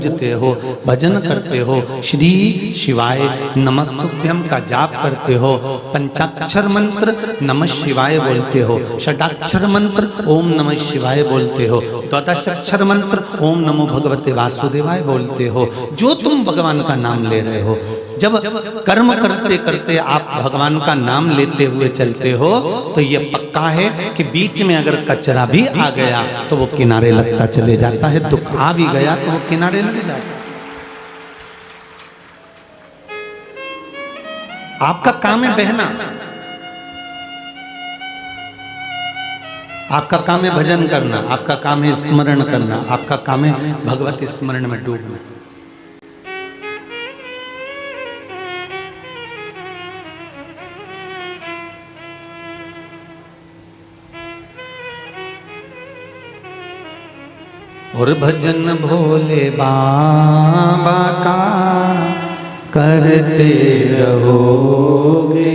पूजते हो, भजन करते हो, श्री शिवाय नमस्तुभ्यम का जाप करते हो, पंचाक्षर मंत्र नमः शिवाय बोलते हो, षडाक्षर मंत्र ओम नमः शिवाय बोलते हो, द्वादशाक्षर मंत्र ओम नमो भगवते वासुदेवाय बोलते हो, जो तुम भगवान का नाम ले रहे हो। जब कर्म करते करते आप भगवान का नाम लेते हुए चलते हो तो ये पक्का है कि बीच में अगर कचरा भी आ गया तो वो किनारे लगता चले जाता है, दुख आ भी गया तो वो किनारे लग जाता है। आपका काम है बहना, आपका काम है भजन करना, आपका काम है स्मरण करना, आपका काम है भगवत स्मरण में डूबना। और भजन भोले बाबा का करते रहोगे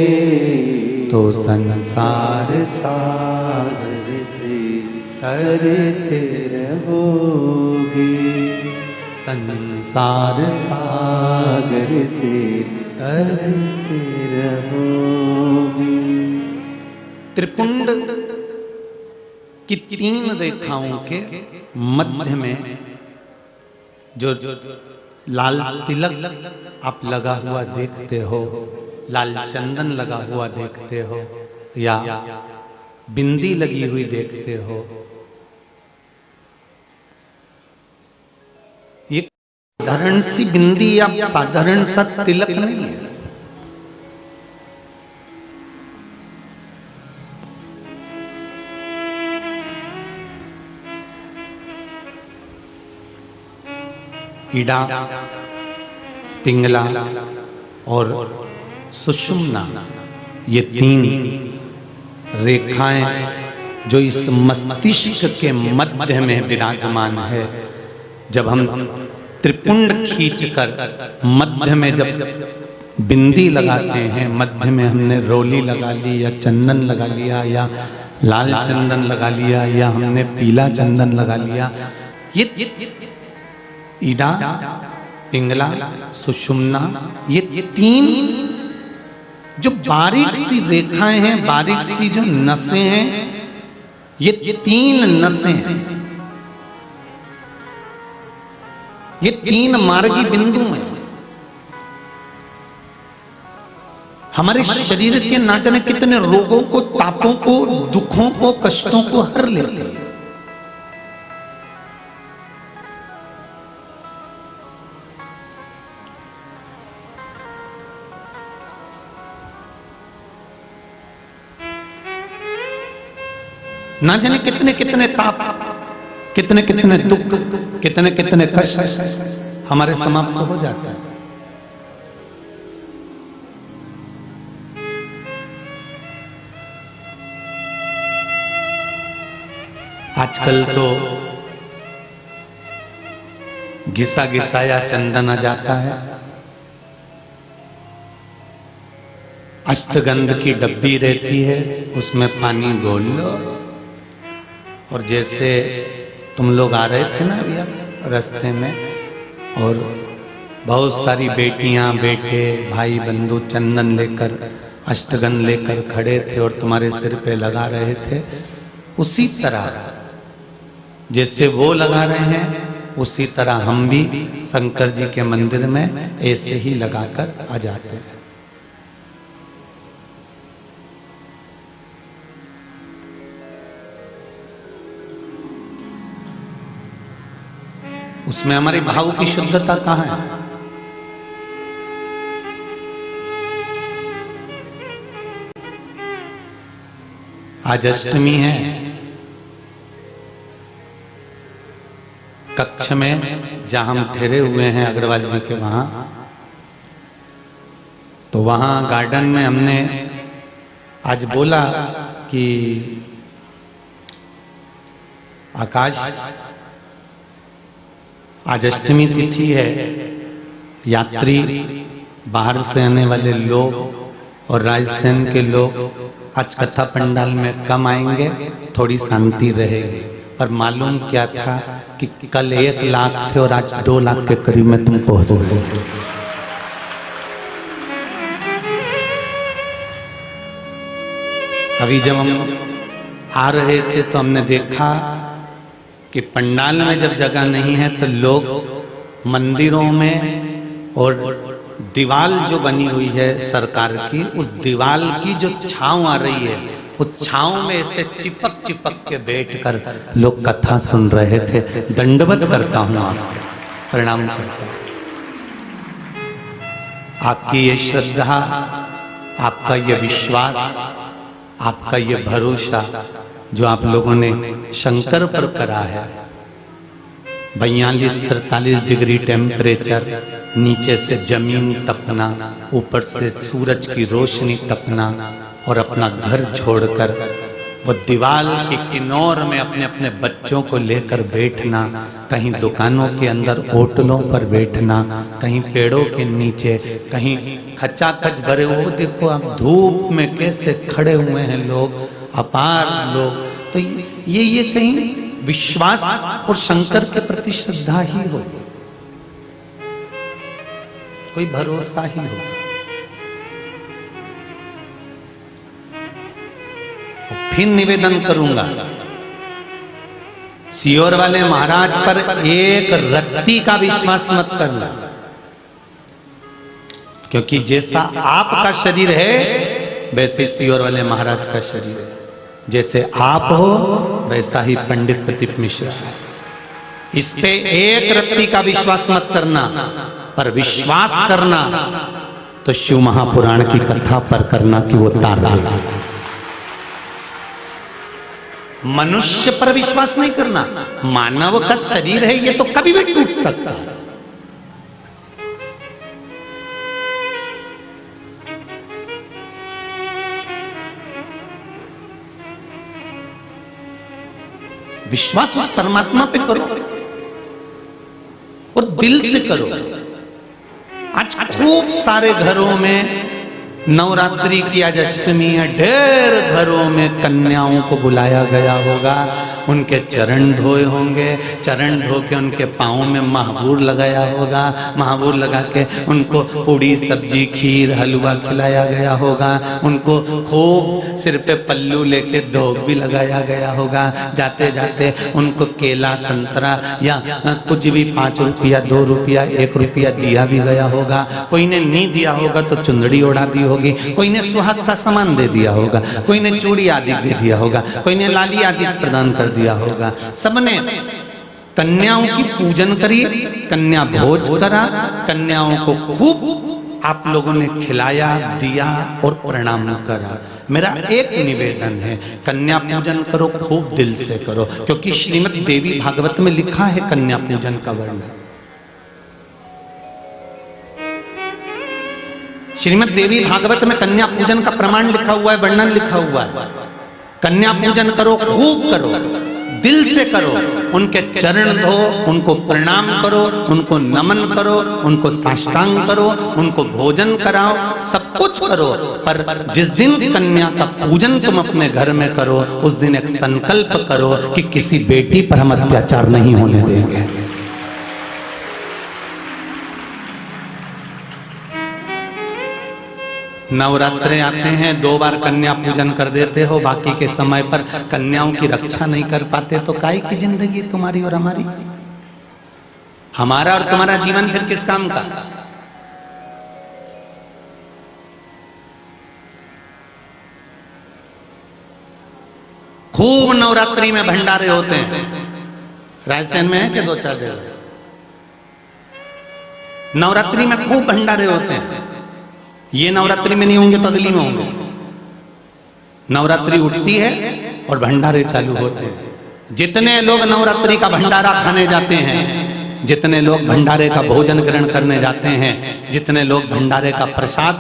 तो संसार सागर से तरते रहोगे, संसार सागर से तरते रहोगे। त्रिपुंड की 3 रेखाओं के मध्य में जो लाल तिलक आप लगा हुआ देखते हो, लाल चंदन लगा हुआ देखते हो या बिंदी लगी हुई देखते हो, ये साधारण सी बिंदी या साधारण सा तिलक नहीं है। ईड़ा, पिंगला और सुषुम्ना, ये 3 रेखाएं जो इस मस्तिष्क के मध्य में विराजमान है। जब हम त्रिपुंड खींचकर मध्य में जब बिंदी लगाते हैं, मध्य में हमने रोली लगा ली या चंदन लगा लिया या लाल चंदन लगा लिया या हमने पीला चंदन लगा लिया, ये ईड़ा, पिंगला, सुषुम्ना, ये 3 जो बारीक सी रेखाएं हैं, बारीक सी जो नसें हैं, ये 3 नसें हैं, ये 3 मार्गी बिंदु में हमारे शरीर के ना जाने कितने रोगों को, तापों को, दुखों को, कष्टों को हर लेते हैं। ना जाने कितने कितने ताप, कितने कितने दुख, कितने कितने कष्ट हमारे समाप्त हो जाता है। आजकल तो घिसा घिसाया चंदन आ जाता है, अष्टगंध की डब्बी रहती है, उसमें पानी घोल लो और जैसे तुम लोग आ रहे थे ना भैया रास्ते में और बहुत सारी बेटियां, बेटे, भाई, बंधु चंदन लेकर, अष्टगंध लेकर खड़े थे और तुम्हारे सिर पे लगा रहे थे, उसी तरह जैसे वो लगा रहे हैं उसी तरह हम भी शंकर जी के मंदिर में ऐसे ही लगाकर आ जाते हैं। उसमें हमारे भाव की शुद्धता कहाँ है? आज अष्टमी है, कक्ष में जहां हम ठहरे हुए हैं अग्रवाल जी के वहां, तो वहां गार्डन में हमने आज बोला कि आकाश, आज अष्टमी तिथि है, यात्री बाहर से आने वाले लोग और राजस्थान के लोग आज कथा पंडाल में कम आएंगे, थोड़ी शांति रहेगी। पर मालूम क्या था कि कल 1 लाख थे और आज 2 लाख के करीब में तुम पहुंच गए। अभी जब हम आ रहे थे तो हमने देखा कि पंडाल में जब जगह नहीं है तो लोग मंदिरों में और दीवाल जो बनी हुई है सरकार की, उस दीवाल की जो छांव आ रही है उस छांव में ऐसे चिपक चिपक के बैठकर लोग कथा सुन रहे थे। दंडवत करता हूं, आपको प्रणाम करता हूं। आपकी ये श्रद्धा, आपका ये विश्वास, आपका ये भरोसा जो आप लोगों ने शंकर पर करा है, 42-43 डिग्री टेम्परेचर, नीचे से जमीन तपना, ऊपर से सूरज की रोशनी तपना, और अपना घर छोड़कर वो दीवाल के किनार में अपने अपने बच्चों को लेकर बैठना, कहीं दुकानों के अंदर होटलों पर बैठना, कहीं पेड़ों के नीचे, कहीं खचाखच भरे हो। देखो आप धूप में कैसे खड़े हुए हैं लोग, अपार लोग। तो ये कहीं विश्वास और शंकर के प्रति श्रद्धा ही हो, कोई भरोसा ही हो। फिर निवेदन करूंगा, सीहोर वाले महाराज पर एक रत्ती का विश्वास मत करना, क्योंकि जैसा आपका शरीर है वैसे सीहोर वाले महाराज का शरीर है। जैसे आप हो वैसा ही पंडित प्रदीप मिश्रा है। इस पे एक रत्ती का विश्वास मत करना, पर विश्वास करना तो शिव महापुराण की कथा पर करना कि वो तार देगा। मनुष्य पर विश्वास नहीं करना, मानव का शरीर है ये तो कभी भी टूट सकता है। विश्वास उस परमात्मा पे करो और दिल से करो। आज खूब सारे घरों में नवरात्रि की आज अष्टमी है, ढेर घरों में कन्याओं को बुलाया गया होगा, उनके चरण धोए होंगे, चरण धो के उनके पाँव में महाबूर लगाया होगा, महाबूर लगा के उनको पूड़ी सब्जी खीर हलवा खिलाया गया होगा, उनको खूब सिर पे पल्लू लेके धोक भी लगाया गया होगा, जाते जाते उनको केला संतरा या कुछ भी 5 रुपया 2 रुपया 1 रुपया दिया भी गया होगा। कोई ने नहीं दिया होगा तो चुंदड़ी उड़ा दी होगी, कोई ने सुहाग का सामान दे दिया होगा, कोई ने चूड़ी आदि दे दिया होगा, कोई ने लाली आदि प्रदान कर दिया होगा। सबने कन्याओं की पूजन करी, कन्या भोज करा, कन्याओं को खूब आप लोगों ने खिलाया दिया और प्रणाम करा। मेरा एक निवेदन है, कन्या पूजन करो, खूब दिल से करो, क्योंकि श्रीमद् देवी भागवत में लिखा है कन्या पूजन का वर्णन। श्रीमद् देवी भागवत में कन्या पूजन का प्रमाण लिखा हुआ है, वर्णन लिखा हुआ है। कन्या पूजन करो, खूब करो, दिल से करो, उनके चरण धो, उनको प्रणाम करो, उनको नमन करो, उनको साष्टांग करो, उनको भोजन कराओ, सब कुछ करो। पर जिस दिन कन्या का पूजन तुम अपने घर में करो, उस दिन एक संकल्प करो कि किसी बेटी पर हम अत्याचार नहीं होने देंगे। नवरात्रे आते हैं, 2 बार कन्या पूजन कर देते हो, बाकी के समय पर कन्याओं की रक्षा नहीं कर पाते, तो काहे की जिंदगी तुम्हारी और हमारी, हमारा और तुम्हारा जीवन फिर किस काम का। खूब नवरात्रि में भंडारे होते हैं, रायसेन में है कि 2-4 जगह नवरात्रि में खूब भंडारे होते हैं। ये नवरात्रि में नहीं होंगे तो अगली में होंगे। नवरात्रि उठती है और भंडारे चालू होते हैं। जितने लोग नवरात्रि का भंडारा खाने जाते हैं, जितने लोग भंडारे का भोजन ग्रहण करने जाते हैं, जितने लोग भंडारे का प्रसाद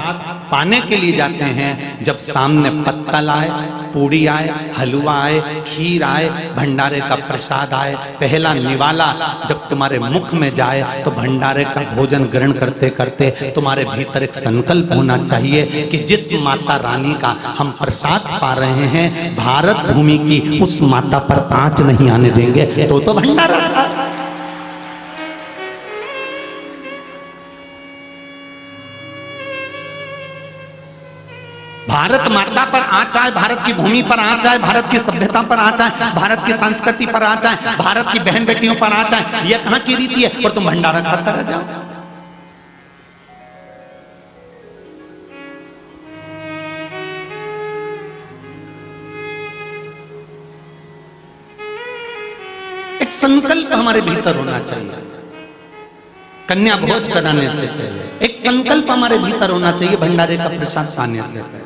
पाने के लिए जाते हैं, जब सामने पत्तल आए, पूड़ी आए, हलवा आए, खीर आए, भंडारे का प्रसाद आए, पहला निवाला जब तुम्हारे मुख में जाए, तो भंडारे का भोजन ग्रहण करते करते तुम्हारे भीतर एक संकल्प होना चाहिए कि जिस माता रानी का हम प्रसाद पा रहे हैं, भारत भूमि की उस माता पर आंच नहीं आने देंगे। तो भंडारा था। भारत माता पर आँच आए, भारत की भूमि पर आँच आए, भारत की सभ्यता पर आँच आए, भारत की संस्कृति पर आँच आए, भारत की बहन बेटियों पर आँच आए, यह कहाँ की रीति है? और तुम भंडारा खाता रह जाओ। एक संकल्प हमारे भीतर होना चाहिए। कन्या भोज कराने से पहले एक संकल्प हमारे भीतर होना चाहिए, भंडारे का प्रसाद पाने से पहले।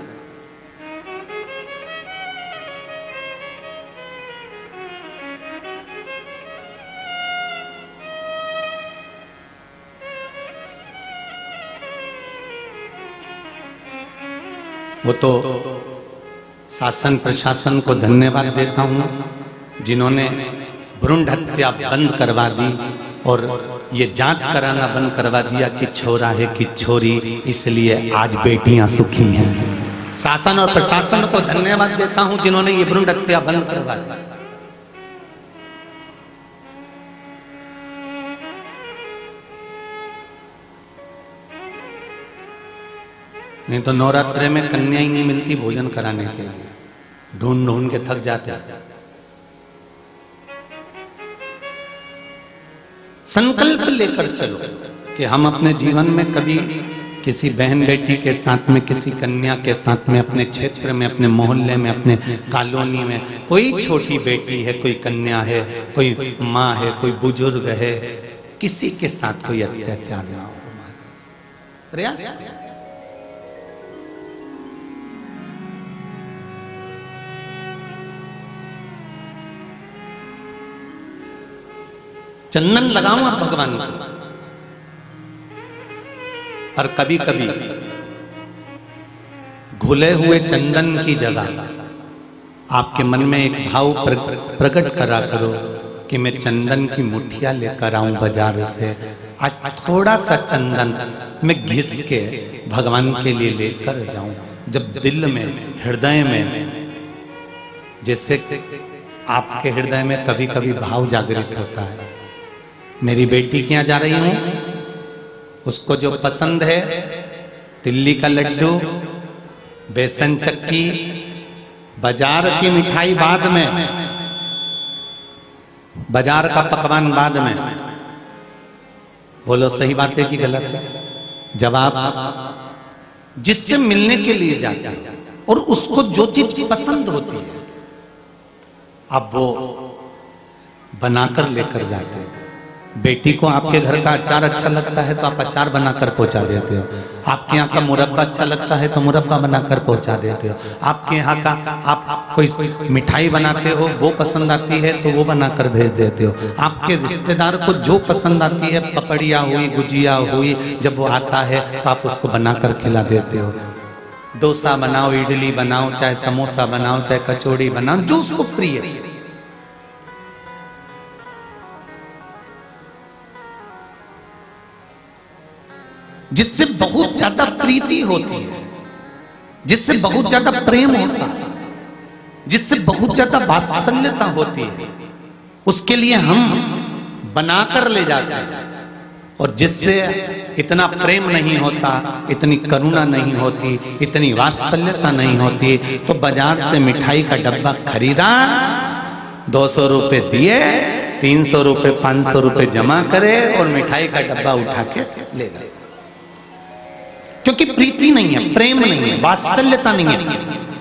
वो तो शासन प्रशासन को धन्यवाद देता हूं जिन्होंने भ्रूण हत्या बंद करवा दी और ये जांच कराना बंद करवा दिया कि छोरा है कि छोरी, इसलिए आज बेटियां सुखी हैं। शासन और प्रशासन को धन्यवाद देता हूं जिन्होंने ये भ्रूण हत्या बंद करवा दी। नहीं तो नवरात्रे में कन्या ही नहीं मिलती भोजन कराने के लिए, ढूंढ ढूंढ के थक जाते हैं। संकल्प लेकर चलो कि हम अपने जीवन में कभी किसी बहन बेटी के साथ में, किसी कन्या के साथ में, अपने क्षेत्र में, अपने मोहल्ले में, अपने कॉलोनी में कोई छोटी बेटी है, कोई कन्या है, कोई माँ है, कोई बुजुर्ग है, किसी के साथ कोई अत्याचार ना हो। प्रयास चंदन लगाऊं आप भगवान को, और कभी कभी घुले हुए चंदन की जगह आपके मन में एक भाव प्रकट करा करो कि मैं चंदन की मुठिया लेकर आऊं बाजार से, आज थोड़ा सा चंदन मैं घिस के भगवान के लिए लेकर जाऊं। जब दिल में, हृदय में, जैसे आपके हृदय में कभी कभी भाव जागृत होता है, मेरी बेटी के यहाँ जा रही हूं, उसको जो पसंद है तिल्ली का लड्डू, बेसन चक्की, बाजार की मिठाई बाद में, बाजार का पकवान बाद में। बोलो सही बात है कि गलत है? जब आप जिससे मिलने के लिए जाते हैं और उसको जो चीज पसंद होती है आप वो बनाकर लेकर जाते हैं। बेटी को आपके घर का अचार अच्छा लगता है तो आप अचार बनाकर पहुंचा देते हो, आपके यहाँ का मुरब्बा अच्छा लगता है तो मुरब्बा बनाकर पहुंचा देते हो, आपके यहाँ का आप कोई मिठाई बनाते हो वो पसंद आती है तो वो बनाकर भेज देते हो, आपके रिश्तेदार को जो पसंद आती है, पपड़िया हुई, गुजिया हुई, जब वो आता है तो आप उसको बनाकर खिला देते हो। डोसा बनाओ, इडली बनाओ, चाहे समोसा बनाओ, चाहे कचौड़ी बनाओ, जो उसको प्रिय है। जिससे बहुत ज्यादा प्रीति होती है, जिससे बहुत ज्यादा प्रेम होता है, जिससे बहुत ज्यादा वात्सल्यता होती है, उसके लिए हम बनाकर ले जाते हैं। और जिससे इतना प्रेम नहीं होता, इतनी करुणा नहीं होती, इतनी वात्सल्यता नहीं होती, तो बाजार से मिठाई का डब्बा खरीदा, 200 रुपए दिए, 300 रुपए, 500 रुपए जमा करे और मिठाई का डब्बा उठा के ले गए। क्योंकि प्रीति नहीं है, प्रेम नहीं है, वात्सल्यता नहीं है।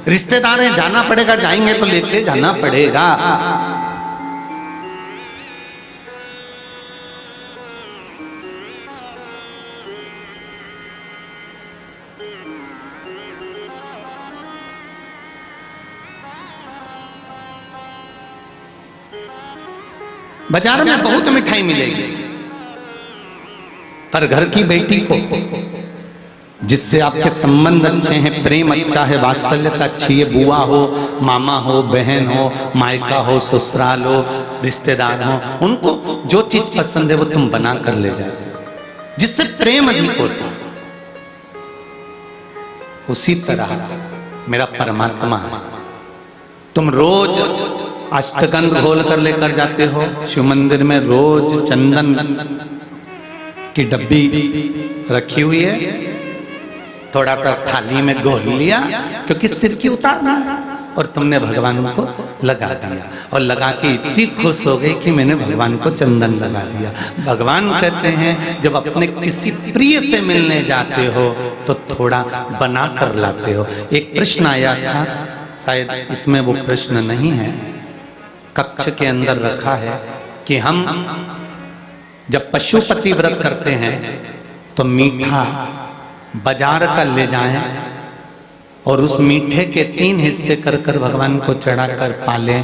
रिश्तेदार हैं, जाना पड़ेगा, जाएंगे तो लेके जाना पड़ेगा। बाजार में बहुत मिठाई मिलेगी, पर घर की बेटी को, जिससे आपके संबंध अच्छे हैं, प्रेम अच्छा है, वात्सल्यता अच्छी है, बुआ हो, मामा हो, बहन हो, मायका हो, ससुराल हो, रिश्तेदार हो, उनको जो चीज पसंद है वो तुम बना कर ले जाते हो, जिससे प्रेम अधिक होता है। उसी तरह मेरा परमात्मा है, तुम रोज अष्टगंध घोल कर लेकर जाते हो शिव मंदिर में, रोज चंदन की डब्बी रखी हुई है, थोड़ा सा थाली में घोल लिया, क्योंकि सिर की उतारना है, और तुमने भगवान को लगा दिया, और लगा के इतनी खुश हो गई कि मैंने भगवान को चंदन लगा दिया। भगवान कहते हैं जब अपने किसी प्रिय से मिलने जाते हो तो थोड़ा बना कर लाते हो। एक प्रश्न आया था, शायद इसमें वो प्रश्न नहीं है, कक्ष के अंदर रखा है कि हम जब पशुपति व्रत करते हैं तो मीठा बाजार का ले जाएं और उस मीठे के 3 हिस्से कर कर भगवान को चढ़ाकर पालें,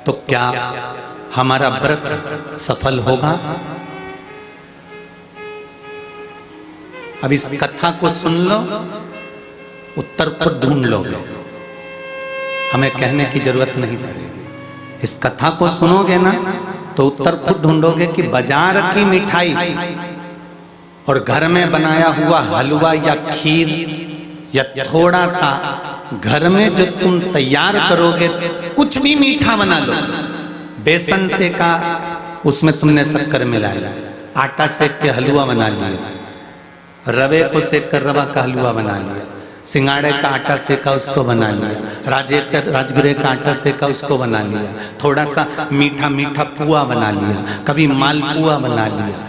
तो क्या हमारा व्रत सफल होगा? अब इस कथा को सुन लो, उत्तर खुद ढूंढ लोगे, हमें कहने की जरूरत नहीं पड़ेगी। इस कथा को सुनोगे ना तो उत्तर खुद ढूंढोगे कि बाजार की मिठाई और घर में बनाया हुआ हलवा या खीर या थोड़ा सा घर में जो तुम तैयार करोगे, कुछ भी मीठा बना लो, बेसन से का उसमें तुमने शक्कर मिलाया, आटा सेक के हलवा बना लिया, रवे को सेक कर रवा का हलवा बना लिया, सिंगाड़े का आटा सेका उसको बना लिया, राजगिरे का आटा सेका उसको बना लिया, थोड़ा सा मीठा मीठा पुआ बना लिया, कभी मालपुआ बना लिया,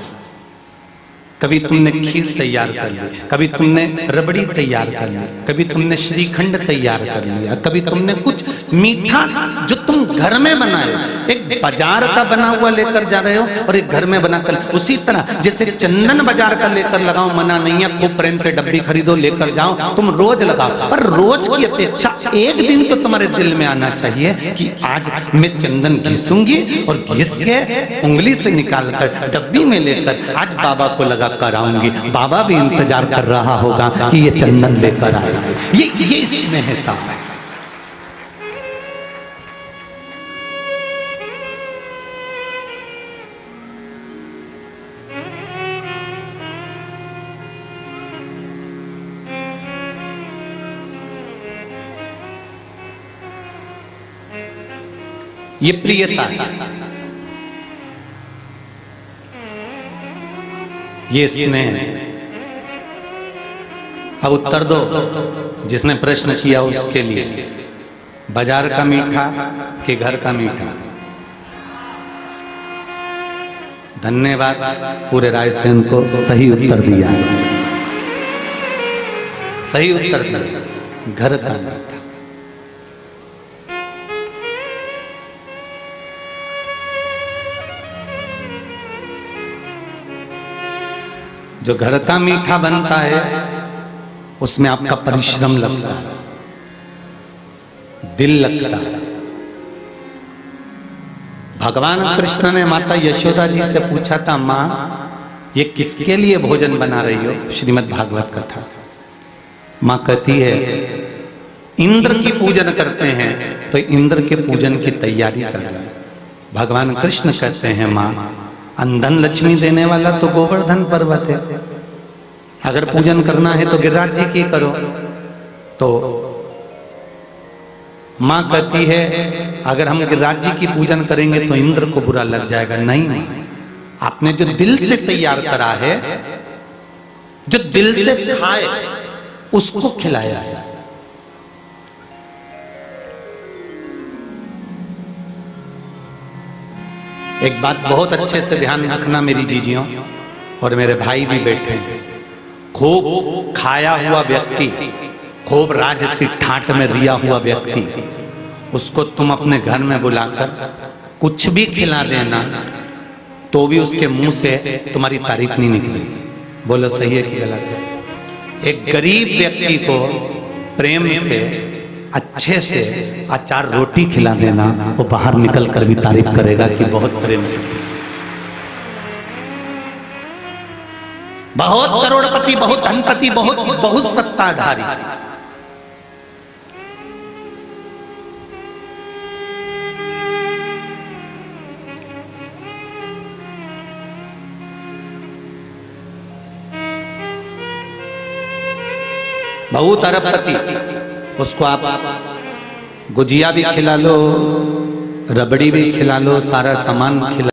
कभी तुमने खीर तैयार कर ली, कभी तुमने रबड़ी तैयार कर ली, कभी तुमने श्रीखंड तैयार कर लिया, कभी तुमने कुछ मीठा जो तुम घर में बनाए, एक बाजार का बना हुआ लेकर जा रहे हो और एक घर में बनाकर। उसी तरह जैसे चंदन बाजार का लेकर लगाओ, मना नहीं है, खूब प्रेम से डब्बी खरीदो लेकर जाओ, तुम रोज लगाओ, पर रोज की अपेक्षा एक दिन तो तुम्हारे दिल में आना चाहिए कि आज मैं चंदन घिसूंगी और घिस के उंगली से निकाल कर डब्बी में लेकर आज बाबा को लगा कर आऊंगी। बाबा भी इंतजार कर रहा होगा कि ये चंदन लेकर आए। ये इसमें है था। ये प्रियता है, ये स्नेह। अब उत्तर दो जिसने प्रश्न किया उसके लिए, बाजार का मीठा कि घर का मीठा? धन्यवाद, पूरे रायसेन को सही उत्तर दिया है, सही उत्तर दिया, घर का मीठा। जो घर का मीठा बनता है उसमें आपका परिश्रम लगता है, दिल लगता है। भगवान कृष्ण ने माता यशोदा जी से पूछा था, माँ ये किसके लिए भोजन बना रही हो? श्रीमद् भागवत कथा। माँ कहती है इंद्र की पूजन करते हैं तो इंद्र के पूजन की तैयारी कर रहे हैं। भगवान कृष्ण कहते हैं, माँ अंधन लक्ष्मी देने वाला तो गोवर्धन पर्वत है, अगर पूजन करना है तो गिरिराज जी की करो। तो मां कहती है अगर हम गिरिराज जी की पूजन करेंगे तो इंद्र को बुरा लग जाएगा। नहीं, आपने जो दिल से तैयार करा है, जो दिल से खाए उसको खिलाया जाए। एक बात बहुत अच्छे से ध्यान रखना मेरी जीजियों और मेरे भाई भी बैठे हैं। खूब खाया हुआ व्यक्ति, खूब राजसी ठाट में रिया हुआ व्यक्ति, उसको तुम अपने घर में बुलाकर कुछ भी खिला देना तो भी उसके मुंह से तुम्हारी तारीफ नहीं निकलेगी। बोलो सही है कि गलत है? एक गरीब व्यक्ति को प्रेम से अच्छे से अचार रोटी खिला देना, वो बाहर निकल कर भी तारीफ करेगा कि बहुत प्रेम से। बहुत करोड़पति, बहुत धनपति, बहुत सत्ताधारी, बहुत अरबपति, उसको आप गुजिया भी खिला लो, रबड़ी भी खिला लो, सारा सामान खिला